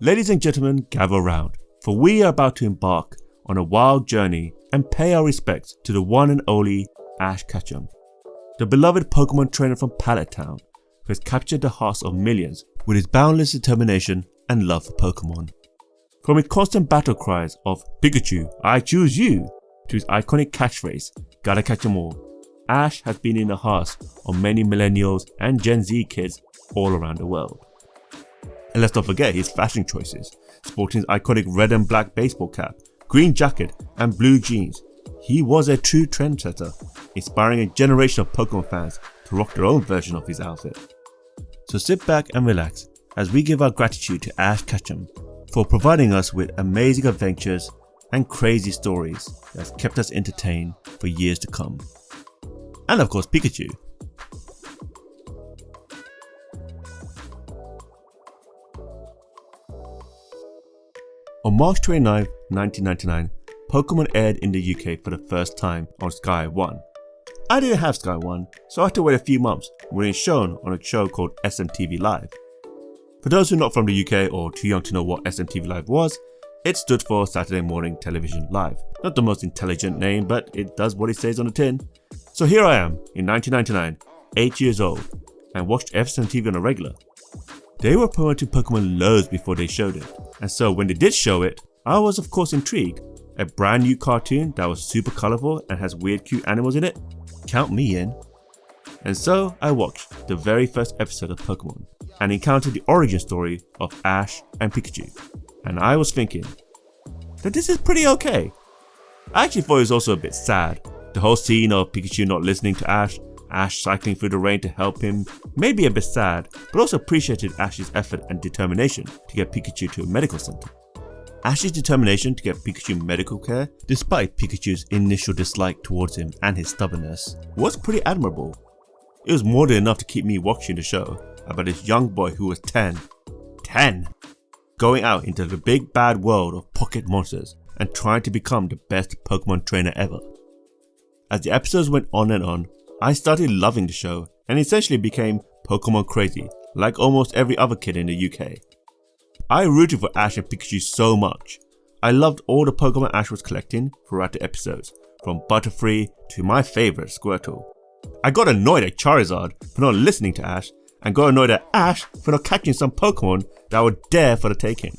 Ladies and gentlemen, gather round, for we are about to embark on a wild journey and pay our respects to the one and only Ash Ketchum, the beloved Pokemon trainer from Pallet Town, who has captured the hearts of millions with his boundless determination and love for Pokemon. From his constant battle cries of "Pikachu, I choose you," to his iconic catchphrase, "Gotta catch 'em all," Ash has been in the hearts of many millennials and Gen Z kids all around the world. And let's not forget his fashion choices, sporting his iconic red and black baseball cap, green jacket and blue jeans. He was a true trendsetter, inspiring a generation of Pokemon fans to rock their own version of his outfit. So sit back and relax as we give our gratitude to Ash Ketchum for providing us with amazing adventures and crazy stories that's kept us entertained for years to come. And of course Pikachu. On March 29, 1999, Pokemon aired in the UK for the first time on Sky 1. I didn't have Sky 1, so I had to wait a few months when it was shown on a show called SMTV Live. For those who are not from the UK or too young to know what SMTV Live was, it stood for Saturday Morning Television Live. Not the most intelligent name, but it does what it says on the tin. So here I am, in 1999, 8 years old, and watched SMTV on a regular. They were promoting Pokemon loads before they showed it, and so when they did show it, I was of course intrigued. A brand new cartoon that was super colourful and has weird cute animals in it? Count me in. And so I watched the very first episode of Pokemon and encountered the origin story of Ash and Pikachu. And I was thinking that this is pretty okay. I actually thought it was also a bit sad. The whole scene of Pikachu not listening to Ash cycling through the rain to help him, may be a bit sad, but also appreciated Ash's effort and determination to get Pikachu to a medical center. Ash's determination to get Pikachu medical care, despite Pikachu's initial dislike towards him and his stubbornness, was pretty admirable. It was more than enough to keep me watching the show about this young boy who was 10, going out into the big bad world of pocket monsters and trying to become the best Pokemon trainer ever. As the episodes went on and on, I started loving the show and essentially became Pokemon crazy, like almost every other kid in the UK. I rooted for Ash and Pikachu so much. I loved all the Pokemon Ash was collecting throughout the episodes, from Butterfree to my favourite Squirtle. I got annoyed at Charizard for not listening to Ash, and got annoyed at Ash for not catching some Pokemon that were there for the taking.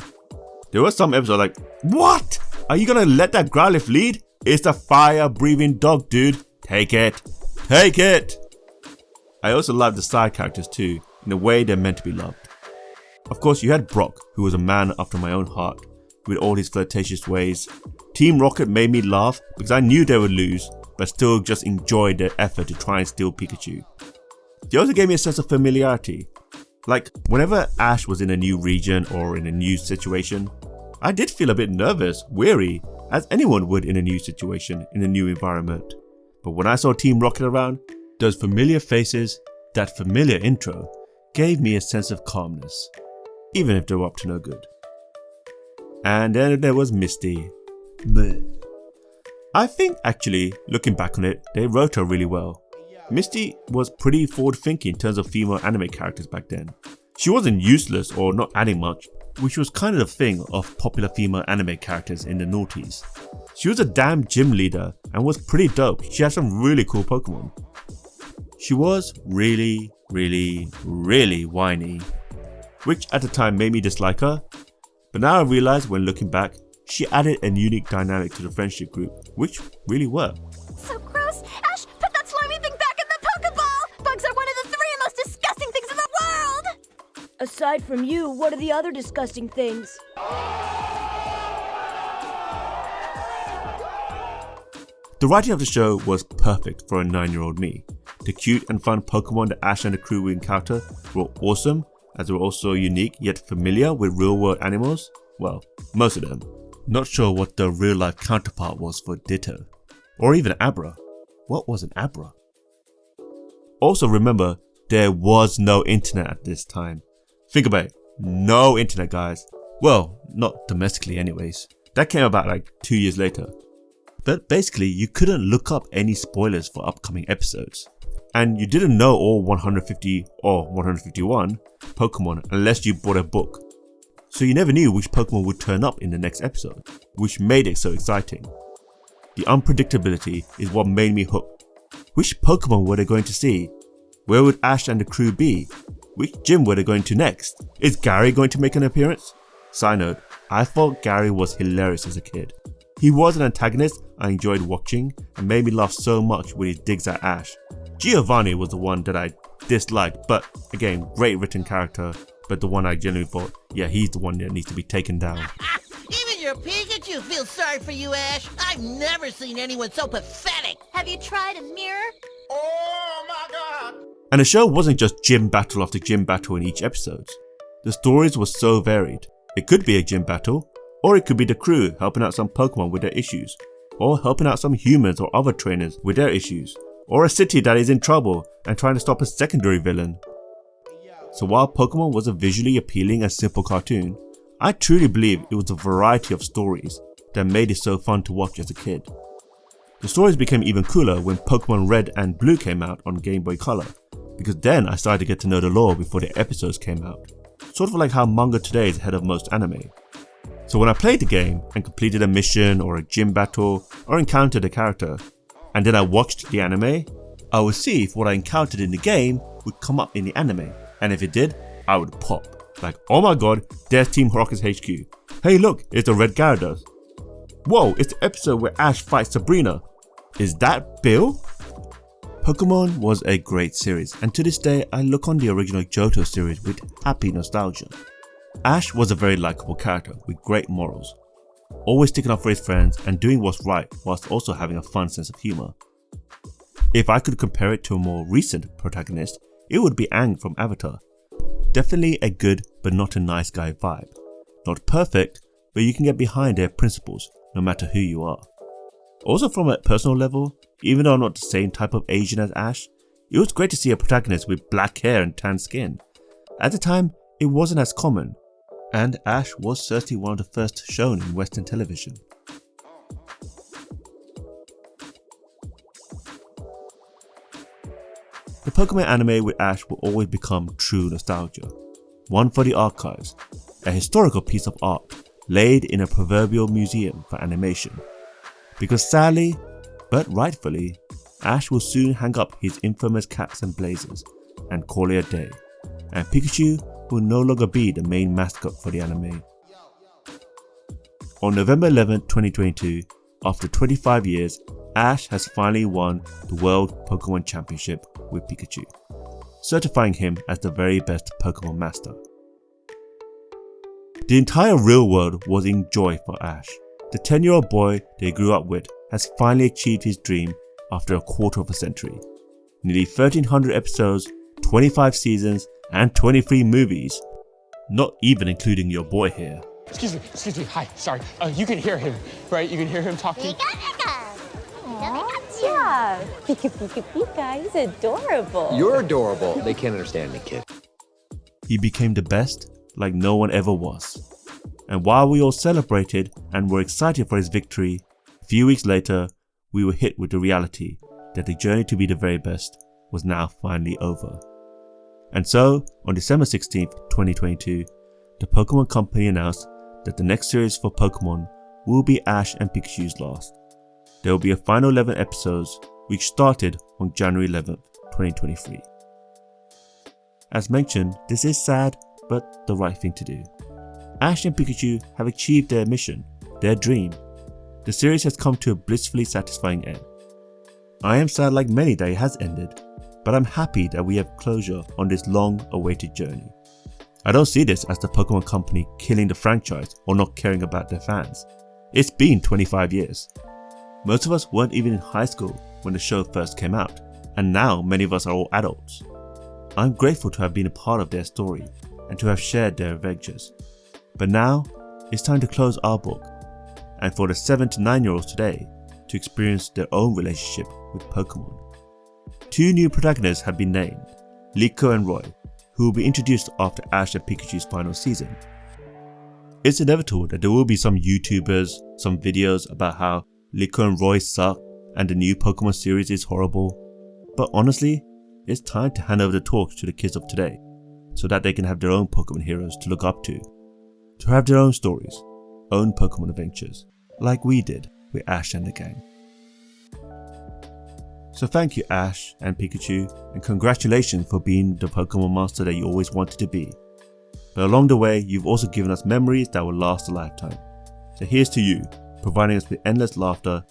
There were some episodes like, "What? Are you gonna let that Growlithe lead? It's the fire-breathing dog, dude. Take it. Take it!" I also loved the side characters too, in a way they're meant to be loved. Of course you had Brock, who was a man after my own heart, with all his flirtatious ways. Team Rocket made me laugh because I knew they would lose, but still just enjoyed their effort to try and steal Pikachu. They also gave me a sense of familiarity. Like, whenever Ash was in a new region or in a new situation, I did feel a bit nervous, weary, as anyone would in a new situation, in a new environment. But when I saw Team Rocket around, those familiar faces, that familiar intro, gave me a sense of calmness, even if they were up to no good. And then there was Misty. Bleh. I think actually, looking back on it, they wrote her really well. Misty was pretty forward thinking in terms of female anime characters back then. She wasn't useless or not adding much, which was kind of the thing of popular female anime characters in the noughties. She was a damn gym leader and was pretty dope. She had some really cool Pokemon. She was really whiny, which at the time made me dislike her, but now I realise when looking back, she added a unique dynamic to the friendship group, which really worked. So gross! Ash, put that slimy thing back in the Pokeball! Bugs are one of the 3 most disgusting things in the world! Aside from you, what are the other disgusting things? The writing of the show was perfect for a 9-year-old me. The cute and fun Pokemon that Ash and the crew would encounter were awesome, as they were also unique yet familiar with real-world animals. Well, most of them. Not sure what the real-life counterpart was for Ditto. Or even Abra. What was an Abra? Also remember, there was no internet at this time. Think about it. No internet, guys. Well, not domestically anyways. That came about like 2 years later. But basically, you couldn't look up any spoilers for upcoming episodes. And you didn't know all 150 or 151 Pokemon unless you bought a book. so you never knew which Pokemon would turn up in the next episode, which made it so exciting. The unpredictability is what made me hooked. Which Pokemon were they going to see? Where would Ash and the crew be? Which gym were they going to next? Is Gary going to make an appearance? Side note, I thought Gary was hilarious as a kid. He was an antagonist I enjoyed watching and made me laugh so much with his digs at Ash. Giovanni was the one that I disliked, but again, great written character, but the one I genuinely thought, yeah, he's the one that needs to be taken down. Even your Pikachu feels sorry for you, Ash. I've never seen anyone so pathetic. Have you tried a mirror? Oh my god! And the show wasn't just gym battle after gym battle in each episode. The stories were so varied. It could be a gym battle, or it could be the crew helping out some Pokemon with their issues, or helping out some humans or other trainers with their issues, or a city that is in trouble and trying to stop a secondary villain. So while Pokemon was a visually appealing and simple cartoon, I truly believe it was the variety of stories that made it so fun to watch as a kid. The stories became even cooler when Pokemon Red and Blue came out on Game Boy Color, because then I started to get to know the lore before the episodes came out. Sort of like how manga today is ahead of most anime. So when I played the game and completed a mission or a gym battle or encountered a character, and then I watched the anime, I would see if what I encountered in the game would come up in the anime, and if it did, I would pop. Like, oh my god, there's Team Rocket's HQ. Hey look, it's the Red Gyarados. Whoa, it's the episode where Ash fights Sabrina. Is that Bill? Pokemon was a great series, and to this day I look on the original Johto series with happy nostalgia. Ash was a very likable character with great morals, always sticking up for his friends and doing what's right whilst also having a fun sense of humour. If I could compare it to a more recent protagonist, it would be Aang from Avatar. Definitely a good but not a nice guy vibe. Not perfect, but you can get behind their principles no matter who you are. Also from a personal level, even though I'm not the same type of Asian as Ash, it was great to see a protagonist with black hair and tan skin. At the time, it wasn't as common, and Ash was certainly one of the first shown in Western television. The Pokemon anime with Ash will always become true nostalgia. One for the archives, a historical piece of art laid in a proverbial museum for animation. Because sadly, but rightfully, Ash will soon hang up his infamous caps and blazers and call it a day, and Pikachu will no longer be the main mascot for the anime. On November 11, 2022, after 25 years, Ash has finally won the World Pokemon Championship with Pikachu, certifying him as the very best Pokemon Master. The entire real world was in joy for Ash. The 10-year-old boy they grew up with has finally achieved his dream after a quarter of a century. Nearly 1300 episodes, 25 seasons, and 23 movies, not even including your boy here. Excuse me, hi, sorry. You can hear him, right? You can hear him talking. Yeah, Pika Pika Pika, he's adorable. You're adorable. They can't understand me, kid. He became the best like no one ever was. And while we all celebrated and were excited for his victory, a few weeks later, we were hit with the reality that the journey to be the very best was now finally over. And so, on December 16th, 2022, the Pokemon Company announced that the next series for Pokemon will be Ash and Pikachu's last. There will be a final 11 episodes, which started on January 11th, 2023. As mentioned, this is sad, but the right thing to do. Ash and Pikachu have achieved their mission, their dream. The series has come to a blissfully satisfying end. I am sad like many that it has ended, but I'm happy that we have closure on this long-awaited journey. I don't see this as the Pokemon Company killing the franchise or not caring about their fans. It's been 25 years. Most of us weren't even in high school when the show first came out, and now many of us are all adults. I'm grateful to have been a part of their story and to have shared their adventures. But now, it's time to close our book, and for the 7 to 9-year-olds today to experience their own relationship with Pokemon. 2 new protagonists have been named, Liko and Roy, who will be introduced after Ash and Pikachu's final season. It's inevitable that there will be some YouTubers, some videos about how Liko and Roy suck and the new Pokemon series is horrible, but honestly, it's time to hand over the torch to the kids of today, so that they can have their own Pokemon heroes to look up to. to have their own stories, own Pokemon adventures, like we did with Ash and the gang. So thank you Ash and Pikachu, and congratulations for being the Pokemon master that you always wanted to be. But along the way, you've also given us memories that will last a lifetime. So here's to you, providing us with endless laughter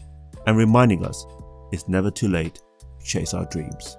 and reminding us it's never too late to chase our dreams.